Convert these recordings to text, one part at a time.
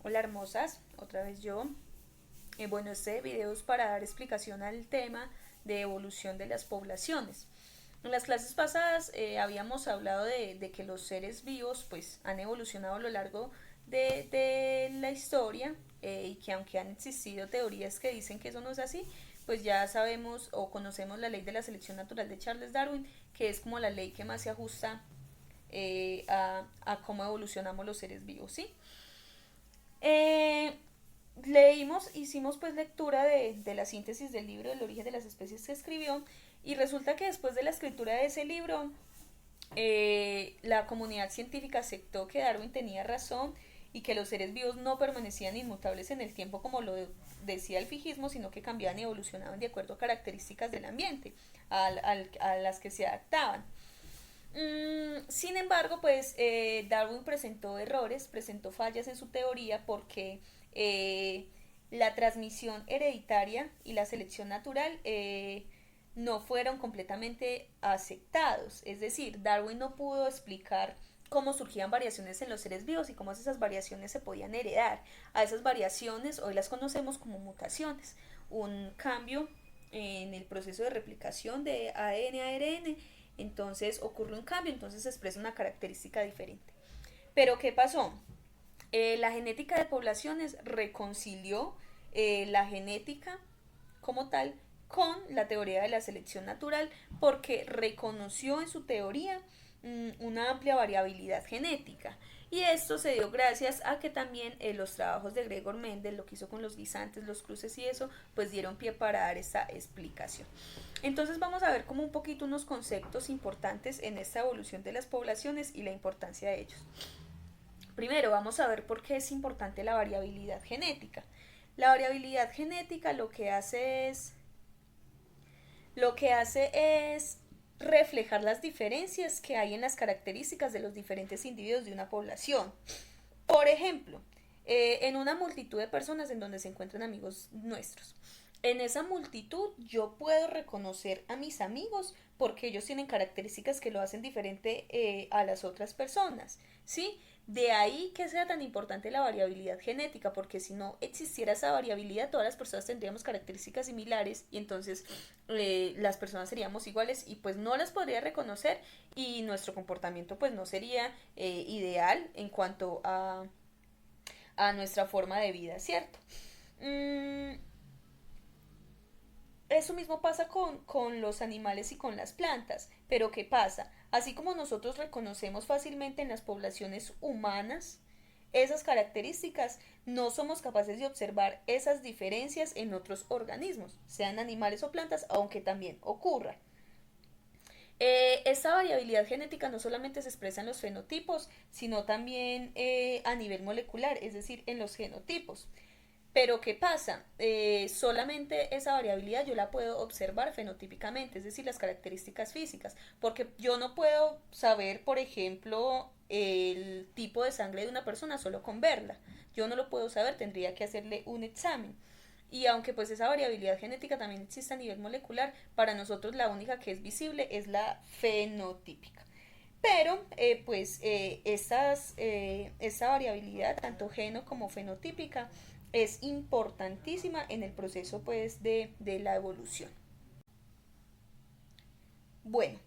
Hola hermosas, otra vez yo. Bueno, este video es para dar explicación al tema de evolución de las poblaciones. En las clases pasadas habíamos hablado de que los seres vivos pues han evolucionado a lo largo de la historia, y que aunque han existido teorías que dicen que eso no es así, pues ya sabemos o conocemos la ley de la selección natural de Charles Darwin, que es como la ley que más se ajusta a cómo evolucionamos los seres vivos, ¿sí? Eh, hicimos pues lectura de la síntesis del libro del origen de las especies que escribió, y resulta que después de la escritura de ese libro, la comunidad científica aceptó que Darwin tenía razón y que los seres vivos no permanecían inmutables en el tiempo como lo decía el fijismo, sino que cambiaban y evolucionaban de acuerdo a características del ambiente a las que se adaptaban. Sin embargo, pues Darwin presentó errores, presentó fallas en su teoría porque la transmisión hereditaria y la selección natural no fueron completamente aceptados. Es decir, Darwin no pudo explicar cómo surgían variaciones en los seres vivos y cómo esas variaciones se podían heredar. A esas variaciones hoy las conocemos como mutaciones, un cambio en el proceso de replicación de ADN a ARN. Entonces ocurre un cambio, entonces se expresa una característica diferente. Pero ¿qué pasó? La genética de poblaciones reconcilió la genética como tal con la teoría de la selección natural, porque reconoció en su teoría una amplia variabilidad genética. Y esto se dio gracias a que también los trabajos de Gregor Mendel, lo que hizo con los guisantes, los cruces y eso, pues dieron pie para dar esta explicación. Entonces vamos a ver como un poquito unos conceptos importantes en esta evolución de las poblaciones y la importancia de ellos. Primero vamos a ver por qué es importante la variabilidad genética. La variabilidad genética lo que hace es reflejar las diferencias que hay en las características de los diferentes individuos de una población. Por ejemplo, en una multitud de personas en donde se encuentran amigos nuestros. En esa multitud yo puedo reconocer a mis amigos porque ellos tienen características que lo hacen diferente a las otras personas, ¿sí? De ahí que sea tan importante la variabilidad genética, porque si no existiera esa variabilidad, todas las personas tendríamos características similares y entonces las personas seríamos iguales y pues no las podría reconocer, y nuestro comportamiento pues no sería ideal en cuanto a nuestra forma de vida, ¿cierto? Mm, Eso mismo pasa con los animales y con las plantas. Pero ¿qué pasa? Así como nosotros reconocemos fácilmente en las poblaciones humanas esas características, no somos capaces de observar esas diferencias en otros organismos, sean animales o plantas, aunque también ocurra. Esta variabilidad genética no solamente se expresa en los fenotipos, sino también a nivel molecular, es decir, en los genotipos. Pero ¿qué pasa? Solamente esa variabilidad yo la puedo observar fenotípicamente, es decir, las características físicas, porque yo no puedo saber, por ejemplo, el tipo de sangre de una persona solo con verla. Yo no lo puedo saber, tendría que hacerle un examen. Y aunque pues esa variabilidad genética también existe a nivel molecular, para nosotros la única que es visible es la fenotípica. Pero esta variabilidad, tanto geno como fenotípica, es importantísima en el proceso pues de la evolución. Bueno,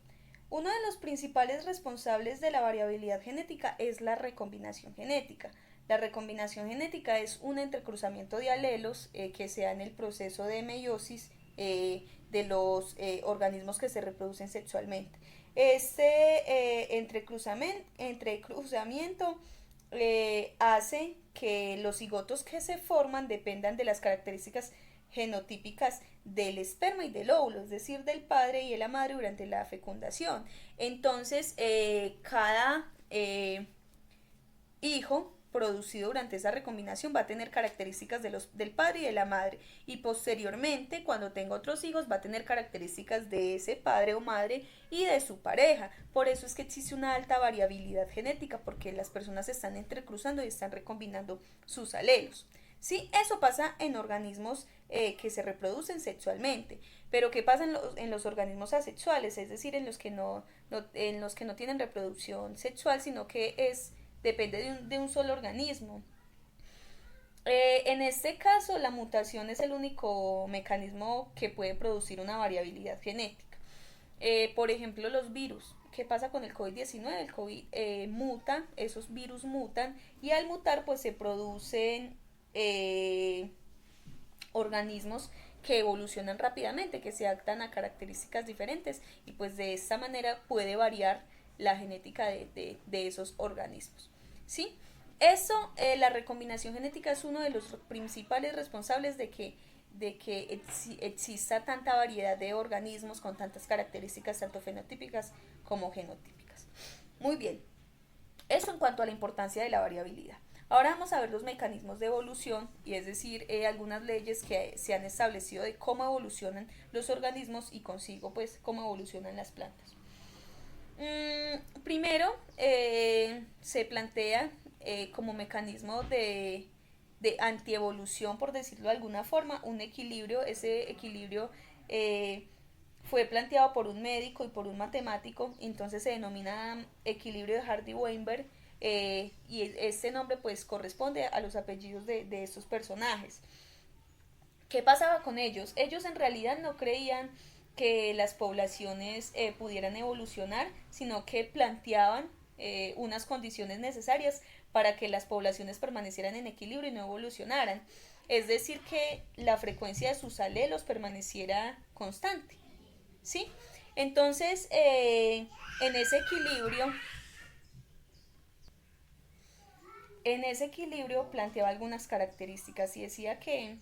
uno de los principales responsables de la variabilidad genética es la recombinación genética. La recombinación genética es un entrecruzamiento de alelos que se da en el proceso de meiosis de los organismos que se reproducen sexualmente. Este entrecruzamiento hace que los cigotos que se forman dependan de las características genotípicas del esperma y del óvulo, es decir, del padre y de la madre durante la fecundación. Entonces, cada hijo producido durante esa recombinación va a tener características del padre y de la madre, y posteriormente cuando tenga otros hijos va a tener características de ese padre o madre y de su pareja. Por eso es que existe una alta variabilidad genética, porque las personas se están entrecruzando y están recombinando sus alelos. Sí, eso pasa en organismos que se reproducen sexualmente. Pero ¿qué pasa en los organismos asexuales? Es decir, en los que no tienen reproducción sexual, sino que depende de un solo organismo. En este caso, la mutación es el único mecanismo que puede producir una variabilidad genética. Por ejemplo, los virus. ¿Qué pasa con el COVID-19? El COVID muta, esos virus mutan y al mutar pues se producen organismos que evolucionan rápidamente, que se adaptan a características diferentes y pues de esta manera puede variar la genética de esos organismos. ¿Sí? Eso, la recombinación genética es uno de los principales responsables de que exista tanta variedad de organismos con tantas características tanto fenotípicas como genotípicas. Muy bien, eso en cuanto a la importancia de la variabilidad. Ahora vamos a ver los mecanismos de evolución, y es decir, algunas leyes que se han establecido de cómo evolucionan los organismos y consigo pues cómo evolucionan las plantas. Primero, se plantea como mecanismo de antievolución, por decirlo de alguna forma, un equilibrio. Ese equilibrio fue planteado por un médico y por un matemático, entonces se denomina equilibrio de Hardy-Weinberg, y este nombre pues corresponde a los apellidos de estos personajes. ¿Qué pasaba con ellos? Ellos en realidad no creían que las poblaciones pudieran evolucionar, sino que planteaban unas condiciones necesarias para que las poblaciones permanecieran en equilibrio y no evolucionaran. Es decir, que la frecuencia de sus alelos permaneciera constante. ¿Sí? Entonces, en ese equilibrio, en ese equilibrio planteaba algunas características y decía que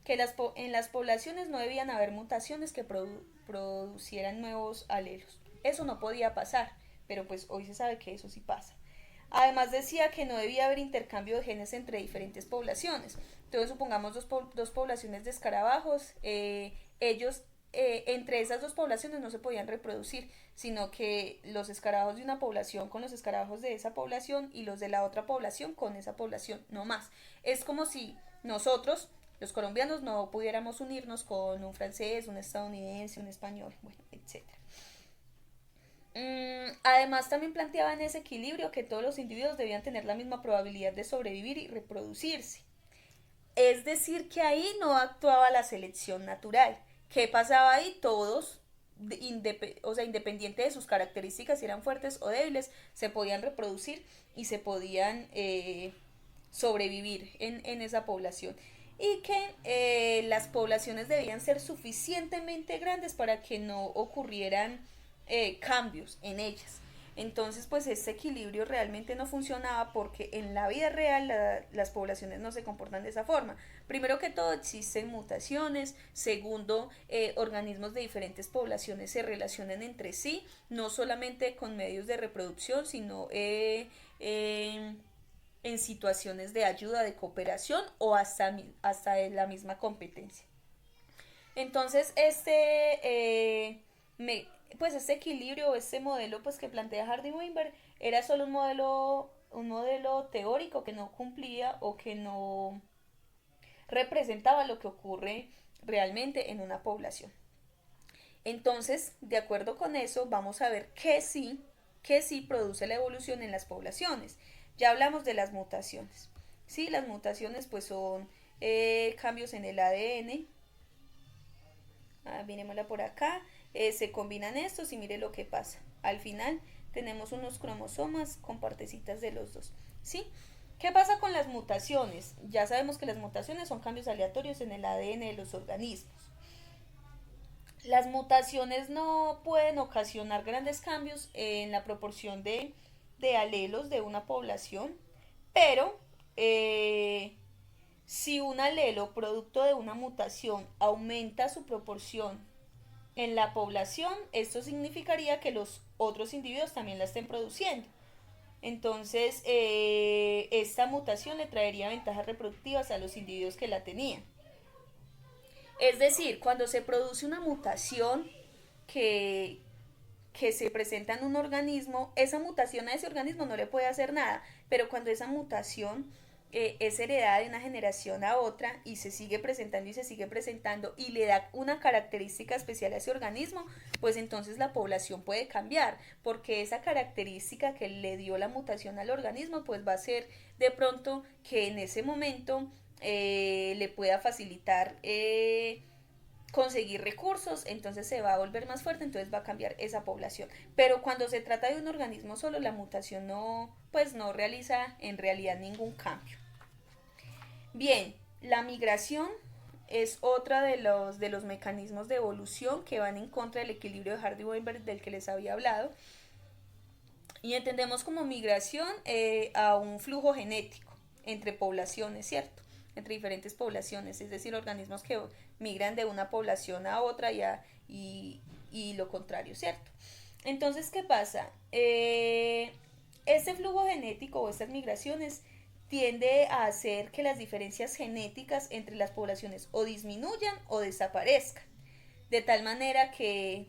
en las poblaciones no debían haber mutaciones que producieran nuevos alelos. Eso no podía pasar, pero pues hoy se sabe que eso sí pasa. Además decía que no debía haber intercambio de genes entre diferentes poblaciones. Entonces supongamos dos poblaciones de escarabajos, ellos entre esas dos poblaciones no se podían reproducir, sino que los escarabajos de una población con los escarabajos de esa población y los de la otra población con esa población, no más. Es como si nosotros, los colombianos, no pudiéramos unirnos con un francés, un estadounidense, un español, bueno, etcétera. Además también planteaban ese equilibrio que todos los individuos debían tener la misma probabilidad de sobrevivir y reproducirse. Es decir, que ahí no actuaba la selección natural. ¿Qué pasaba ahí? Todos, o sea, independiente de sus características, si eran fuertes o débiles, se podían reproducir y se podían sobrevivir en esa población. Y que las poblaciones debían ser suficientemente grandes para que no ocurrieran cambios en ellas. Entonces, pues este equilibrio realmente no funcionaba porque en la vida real las poblaciones no se comportan de esa forma. Primero que todo, existen mutaciones. Segundo, organismos de diferentes poblaciones se relacionan entre sí, no solamente con medios de reproducción, sino en situaciones de ayuda, de cooperación o hasta la misma competencia. Entonces, pues este equilibrio, este modelo pues que plantea Hardy-Weinberg era solo un modelo teórico que no cumplía o que no representaba lo que ocurre realmente en una población. Entonces, de acuerdo con eso, vamos a ver que sí produce la evolución en las poblaciones. Ya hablamos de las mutaciones. Sí, las mutaciones pues son cambios en el ADN. Miremosla por acá. Se combinan estos y mire lo que pasa. Al final tenemos unos cromosomas con partecitas de los dos. ¿Sí? ¿Qué pasa con las mutaciones? Ya sabemos que las mutaciones son cambios aleatorios en el ADN de los organismos. Las mutaciones no pueden ocasionar grandes cambios en la proporción de alelos de una población, pero si un alelo producto de una mutación aumenta su proporción en la población, esto significaría que los otros individuos también la estén produciendo. Entonces, esta mutación le traería ventajas reproductivas a los individuos que la tenían. Es decir, cuando se produce una mutación que, que se presenta en un organismo, esa mutación a ese organismo no le puede hacer nada, pero cuando esa mutación es heredada de una generación a otra y se sigue presentando y se sigue presentando y le da una característica especial a ese organismo, pues entonces la población puede cambiar, porque esa característica que le dio la mutación al organismo, pues va a ser de pronto que en ese momento le pueda facilitar conseguir recursos, entonces se va a volver más fuerte, entonces va a cambiar esa población. Pero cuando se trata de un organismo solo, la mutación no, pues no realiza en realidad ningún cambio. Bien, la migración es otra de los mecanismos de evolución que van en contra del equilibrio de Hardy-Weinberg del que les había hablado. Y entendemos como migración a un flujo genético entre poblaciones, ¿cierto? Entre diferentes poblaciones, es decir, organismos que migran de una población a otra y lo contrario, ¿cierto? Entonces, ¿qué pasa? Este flujo genético o estas migraciones tiende a hacer que las diferencias genéticas entre las poblaciones o disminuyan o desaparezcan, de tal manera que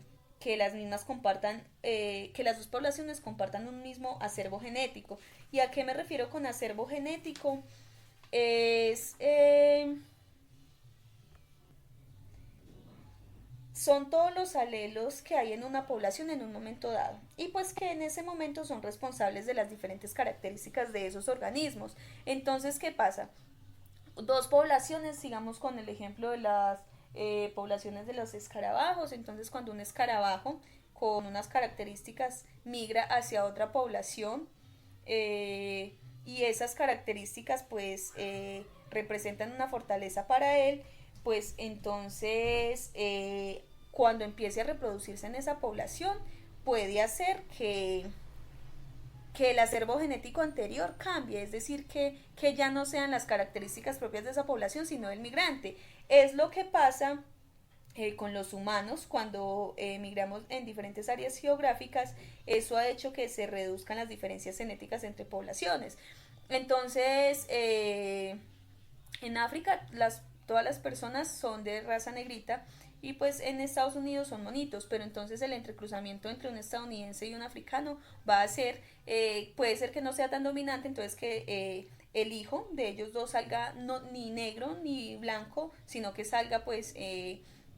las mismas compartan, que las dos poblaciones compartan un mismo acervo genético. ¿Y a qué me refiero con acervo genético? Es son todos los alelos que hay en una población en un momento dado y pues que en ese momento son responsables de las diferentes características de esos organismos. Entonces, ¿qué pasa? Dos poblaciones, sigamos con el ejemplo de las poblaciones de los escarabajos. Entonces, cuando un escarabajo con unas características migra hacia otra población eh, y esas características pues representan una fortaleza para él, pues entonces cuando empiece a reproducirse en esa población puede hacer que el acervo genético anterior cambie, es decir, que ya no sean las características propias de esa población, sino del migrante. Es lo que pasa con los humanos cuando migramos en diferentes áreas geográficas. Eso ha hecho que se reduzcan las diferencias genéticas entre poblaciones. Entonces, en África todas las personas son de raza negrita y pues en Estados Unidos son monitos, pero entonces el entrecruzamiento entre un estadounidense y un africano va a ser, puede ser que no sea tan dominante, entonces que el hijo de ellos dos salga no, ni negro ni blanco, sino que salga pues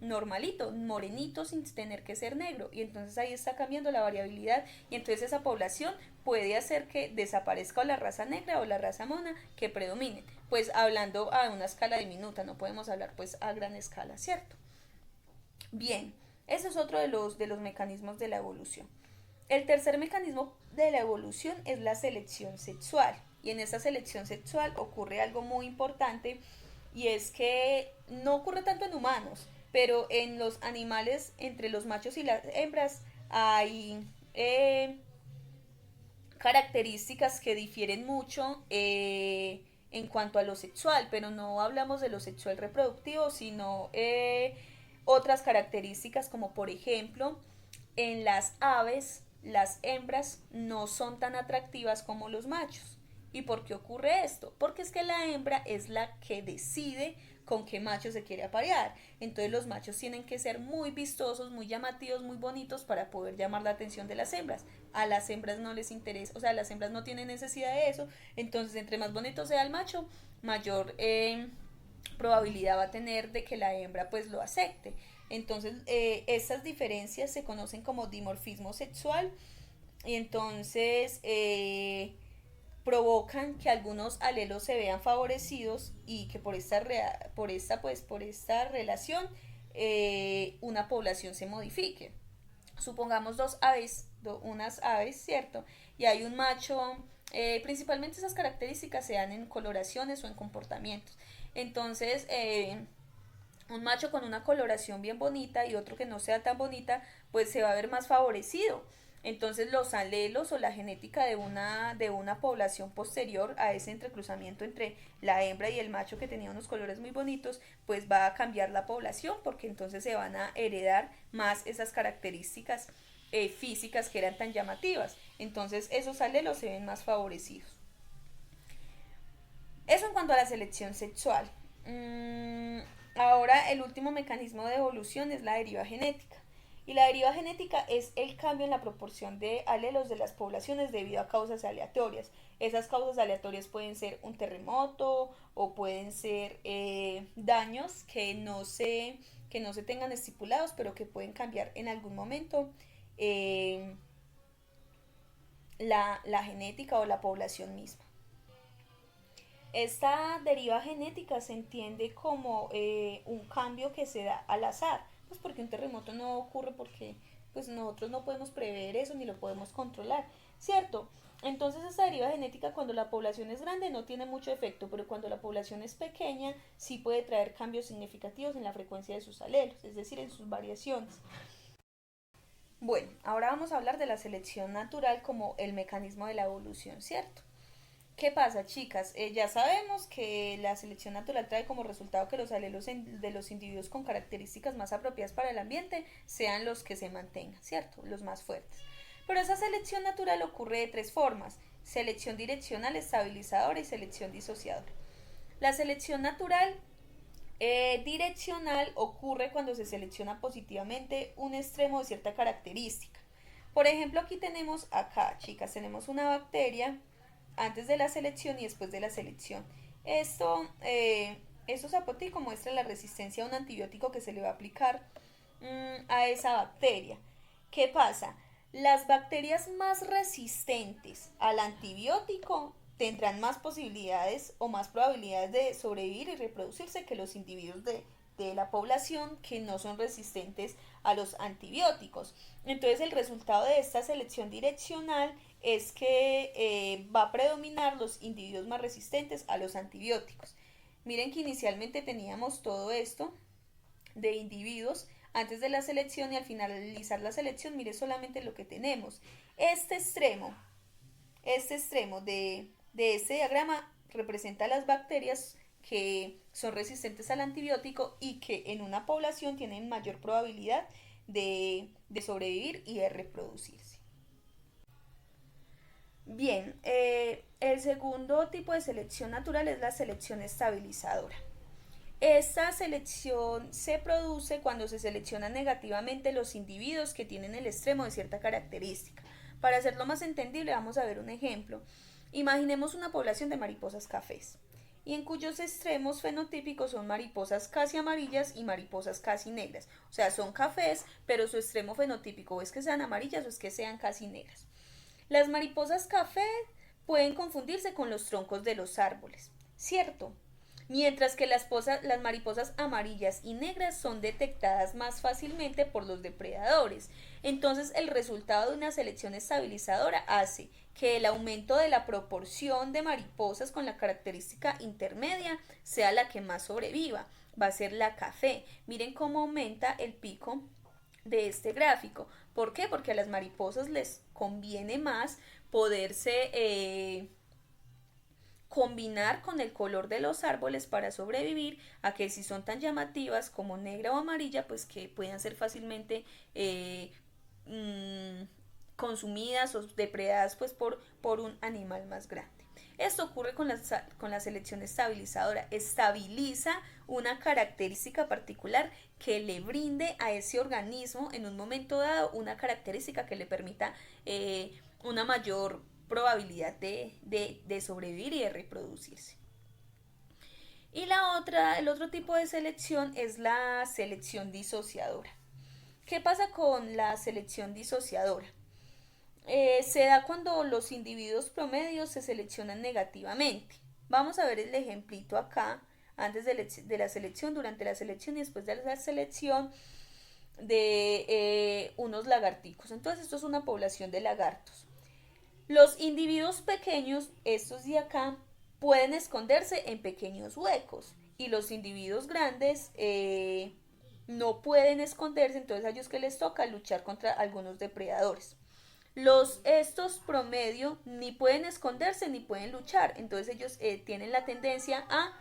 normalito, morenito sin tener que ser negro. Y entonces ahí está cambiando la variabilidad y entonces esa población puede hacer que desaparezca o la raza negra o la raza mona que predomine. Pues hablando a una escala diminuta, no podemos hablar pues a gran escala, ¿cierto? Bien, ese es otro de los mecanismos de la evolución. El tercer mecanismo de la evolución es la selección sexual. Y en esa selección sexual ocurre algo muy importante y es que no ocurre tanto en humanos, pero en los animales, entre los machos y las hembras, hay características que difieren mucho en cuanto a lo sexual, pero no hablamos de lo sexual reproductivo, sino otras características como por ejemplo en las aves las hembras no son tan atractivas como los machos. ¿Y por qué ocurre esto? Porque es que la hembra es la que decide con qué macho se quiere aparear. Entonces los machos tienen que ser muy vistosos, muy llamativos, muy bonitos para poder llamar la atención de las hembras. A las hembras no les interesa, o sea, las hembras no tienen necesidad de eso. Entonces, entre más bonito sea el macho, mayor probabilidad va a tener de que la hembra pues lo acepte. Entonces, estas diferencias se conocen como dimorfismo sexual y entonces provocan que algunos alelos se vean favorecidos y que por esta relación una población se modifique. Supongamos dos aves, unas aves, ¿cierto? Y hay un macho, principalmente esas características se dan en coloraciones o en comportamientos. Entonces, un macho con una coloración bien bonita y otro que no sea tan bonita, pues se va a ver más favorecido. Entonces los alelos o la genética de una población posterior a ese entrecruzamiento entre la hembra y el macho que tenía unos colores muy bonitos, pues va a cambiar la población porque entonces se van a heredar más esas características físicas que eran tan llamativas. Entonces esos alelos se ven más favorecidos. Eso en cuanto a la selección sexual. Ahora el último mecanismo de evolución es la deriva genética. Y la deriva genética es el cambio en la proporción de alelos de las poblaciones debido a causas aleatorias. Esas causas aleatorias pueden ser un terremoto o pueden ser daños que no se tengan estipulados, pero que pueden cambiar en algún momento eh, la genética o la población misma. Esta deriva genética se entiende como un cambio que se da al azar, pues porque un terremoto no ocurre porque pues nosotros no podemos prever eso ni lo podemos controlar, ¿cierto? Entonces esta deriva genética cuando la población es grande no tiene mucho efecto, pero cuando la población es pequeña sí puede traer cambios significativos en la frecuencia de sus alelos, es decir, en sus variaciones. Bueno, ahora vamos a hablar de la selección natural como el mecanismo de la evolución, ¿cierto? ¿Qué pasa, chicas? Ya sabemos que la selección natural trae como resultado que los alelos de los individuos con características más apropiadas para el ambiente sean los que se mantengan, ¿cierto? Los más fuertes. Pero esa selección natural ocurre de tres formas: selección direccional, estabilizadora y selección disociadora. La selección natural direccional ocurre cuando se selecciona positivamente un extremo de cierta característica. Por ejemplo, aquí tenemos acá, chicas, tenemos una bacteria antes de la selección y después de la selección. Esto zapotico muestra la resistencia a un antibiótico que se le va a aplicar a esa bacteria. ¿Qué pasa? Las bacterias más resistentes al antibiótico tendrán más posibilidades o más probabilidades de sobrevivir y reproducirse que los individuos de la población que no son resistentes a los antibióticos. Entonces el resultado de esta selección direccional es que va a predominar los individuos más resistentes a los antibióticos. Miren que inicialmente teníamos todo esto de individuos antes de la selección y al finalizar la selección, mire solamente lo que tenemos. Este extremo, este extremo de este diagrama representa las bacterias que son resistentes al antibiótico y que en una población tienen mayor probabilidad de sobrevivir y de reproducirse. Bien, el segundo tipo de selección natural es la selección estabilizadora. Esta selección se produce cuando se seleccionan negativamente los individuos que tienen el extremo de cierta característica. Para hacerlo más entendible, vamos a ver un ejemplo. Imaginemos una población de mariposas cafés, y en cuyos extremos fenotípicos son mariposas casi amarillas y mariposas casi negras. O sea, son cafés, pero su extremo fenotípico es que sean amarillas o es que sean casi negras. Las mariposas café pueden confundirse con los troncos de los árboles, ¿cierto? Mientras que las mariposas amarillas y negras son detectadas más fácilmente por los depredadores. Entonces el resultado de una selección estabilizadora hace que el aumento de la proporción de mariposas con la característica intermedia sea la que más sobreviva. Va a ser la café. Miren cómo aumenta el pico de este gráfico. ¿Por qué? Porque a las mariposas les conviene más poderse combinar con el color de los árboles para sobrevivir, a que si son tan llamativas como negra o amarilla, pues que puedan ser fácilmente mmm, consumidas o depredadas pues por un animal más grande. Esto ocurre con la selección estabilizadora. Estabiliza una característica particular que le brinde a ese organismo en un momento dado una característica que le permita una mayor probabilidad de sobrevivir y de reproducirse. Y el otro tipo de selección es la selección disociadora. ¿Qué pasa con la selección disociadora? Se da cuando los individuos promedios se seleccionan negativamente. Vamos a ver el ejemplito acá, antes de la selección, durante la selección y después de la selección de unos lagarticos. Entonces esto es una población de lagartos. Los individuos pequeños, estos de acá, pueden esconderse en pequeños huecos y los individuos grandes no pueden esconderse, entonces a ellos que les toca luchar contra algunos depredadores. Estos promedio ni pueden esconderse ni pueden luchar, entonces ellos tienen la tendencia a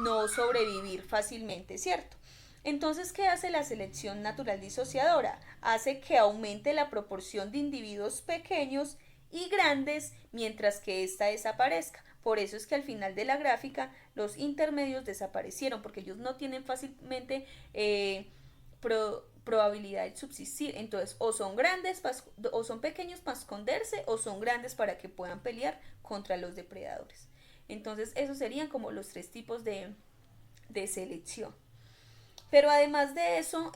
no sobrevivir fácilmente, ¿cierto? Entonces, ¿qué hace la selección natural disociadora? Hace que aumente la proporción de individuos pequeños y grandes mientras que ésta desaparezca. Por eso es que al final de la gráfica los intermedios desaparecieron, porque ellos no tienen fácilmente probabilidad de subsistir. Entonces, o son grandes o son pequeños para esconderse o son grandes para que puedan pelear contra los depredadores. Entonces, esos serían como los tres tipos de selección. Pero además de eso,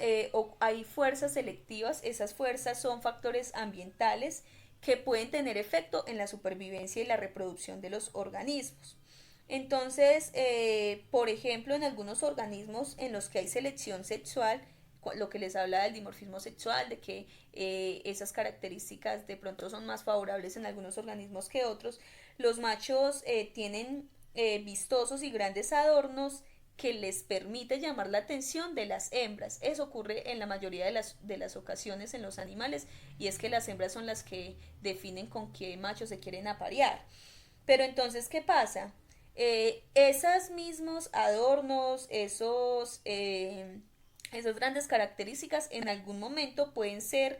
hay fuerzas selectivas. Esas fuerzas son factores ambientales que pueden tener efecto en la supervivencia y la reproducción de los organismos. Entonces, por ejemplo, en algunos organismos en los que hay selección sexual, lo que les habla del dimorfismo sexual, de que esas características de pronto son más favorables en algunos organismos que otros, los machos tienen vistosos y grandes adornos que les permite llamar la atención de las hembras. Eso ocurre en la mayoría de las ocasiones en los animales, y es que las hembras son las que definen con qué machos se quieren aparear. Pero entonces, ¿qué pasa? Esos mismos adornos, esas grandes características en algún momento pueden ser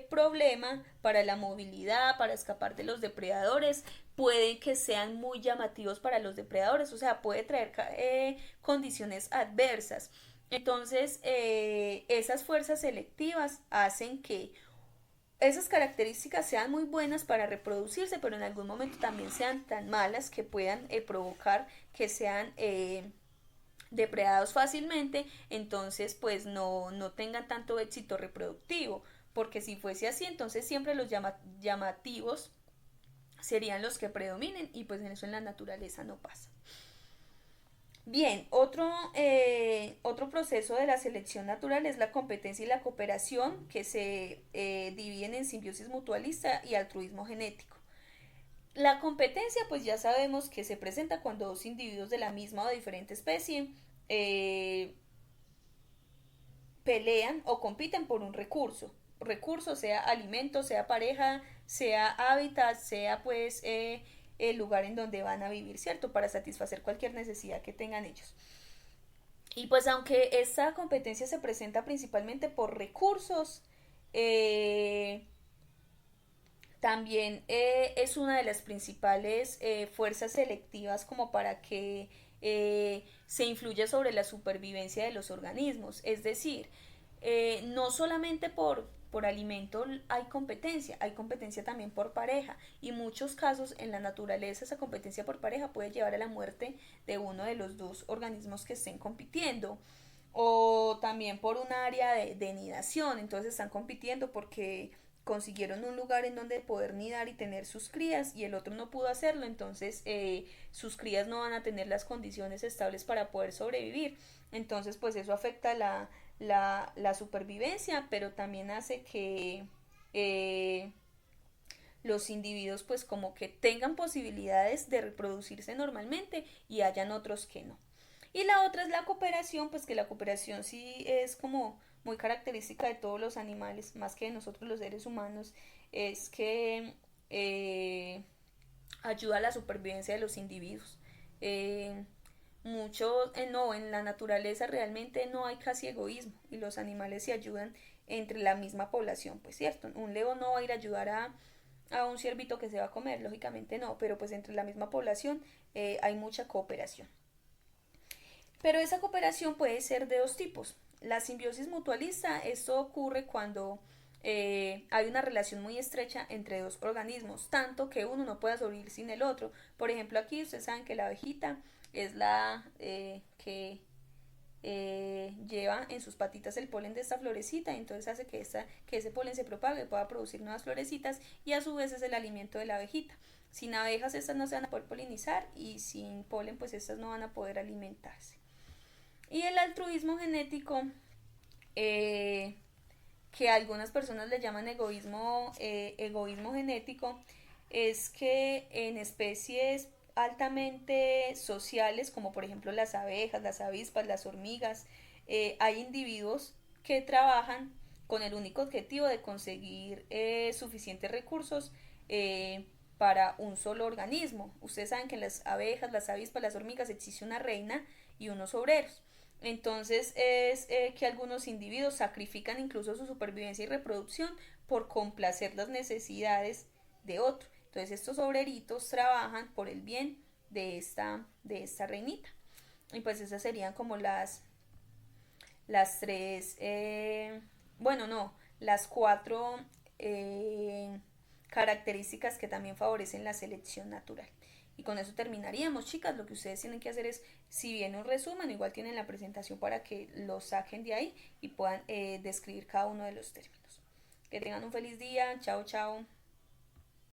problema para la movilidad, para escapar de los depredadores, puede que sean muy llamativos para los depredadores, o sea, puede traer condiciones adversas. Entonces, esas fuerzas selectivas hacen que esas características sean muy buenas para reproducirse, pero en algún momento también sean tan malas que puedan provocar que sean depredados fácilmente, entonces pues no tengan tanto éxito reproductivo, porque si fuese así, entonces siempre los llamativos serían los que predominen, y pues en eso en la naturaleza no pasa. Bien, otro proceso de la selección natural es la competencia y la cooperación, que se dividen en simbiosis mutualista y altruismo genético. La competencia, pues ya sabemos que se presenta cuando dos individuos de la misma o diferente especie eh, pelean o compiten por un recurso, sea alimento, sea pareja, sea hábitat, sea pues el lugar en donde van a vivir, ¿cierto? Para satisfacer cualquier necesidad que tengan ellos. Y pues aunque esta competencia se presenta principalmente por recursos, eh, también es una de las principales fuerzas selectivas como para que se influya sobre la supervivencia de los organismos. Es decir, no solamente por alimento hay competencia también por pareja, y en muchos casos en la naturaleza esa competencia por pareja puede llevar a la muerte de uno de los dos organismos que estén compitiendo, o también por un área de nidación. Entonces están compitiendo porque consiguieron un lugar en donde poder nidar y tener sus crías, y el otro no pudo hacerlo, entonces sus crías no van a tener las condiciones estables para poder sobrevivir. Entonces pues eso afecta la supervivencia, pero también hace que eh, los individuos pues como que tengan posibilidades de reproducirse normalmente y hayan otros que no. Y la otra es la cooperación, pues que la cooperación sí es como muy característica de todos los animales, más que de nosotros los seres humanos, es que eh, ayuda a la supervivencia de los individuos. Eh, no, en la naturaleza realmente no hay casi egoísmo, y los animales se ayudan entre la misma población, pues cierto, un león no va a ir a ayudar a un ciervito que se va a comer, lógicamente no, pero pues entre la misma población hay mucha cooperación. Pero esa cooperación puede ser de dos tipos. La simbiosis mutualista, esto ocurre cuando hay una relación muy estrecha entre dos organismos, tanto que uno no pueda sobrevivir sin el otro. Por ejemplo, aquí ustedes saben que la abejita es la que lleva en sus patitas el polen de esta florecita, y entonces hace que ese polen se propague y pueda producir nuevas florecitas, y a su vez es el alimento de la abejita. Sin abejas estas no se van a poder polinizar, y sin polen pues estas no van a poder alimentarse. Y el altruismo genético, eh, que algunas personas le llaman egoísmo genético, es que en especies altamente sociales, como por ejemplo las abejas, las avispas, las hormigas, hay individuos que trabajan con el único objetivo de conseguir suficientes recursos para un solo organismo. Ustedes saben que en las abejas, las avispas, las hormigas existe una reina y unos obreros. Entonces es que algunos individuos sacrifican incluso su supervivencia y reproducción por complacer las necesidades de otro. Entonces estos obreritos trabajan por el bien de esta reinita. Y pues esas serían como las tres, bueno, no, las cuatro eh, características que también favorecen la selección natural. Y con eso terminaríamos, chicas. Lo que ustedes tienen que hacer es, si bien un resumen, igual tienen la presentación para que lo saquen de ahí y puedan describir cada uno de los términos. Que tengan un feliz día. Chao, chao.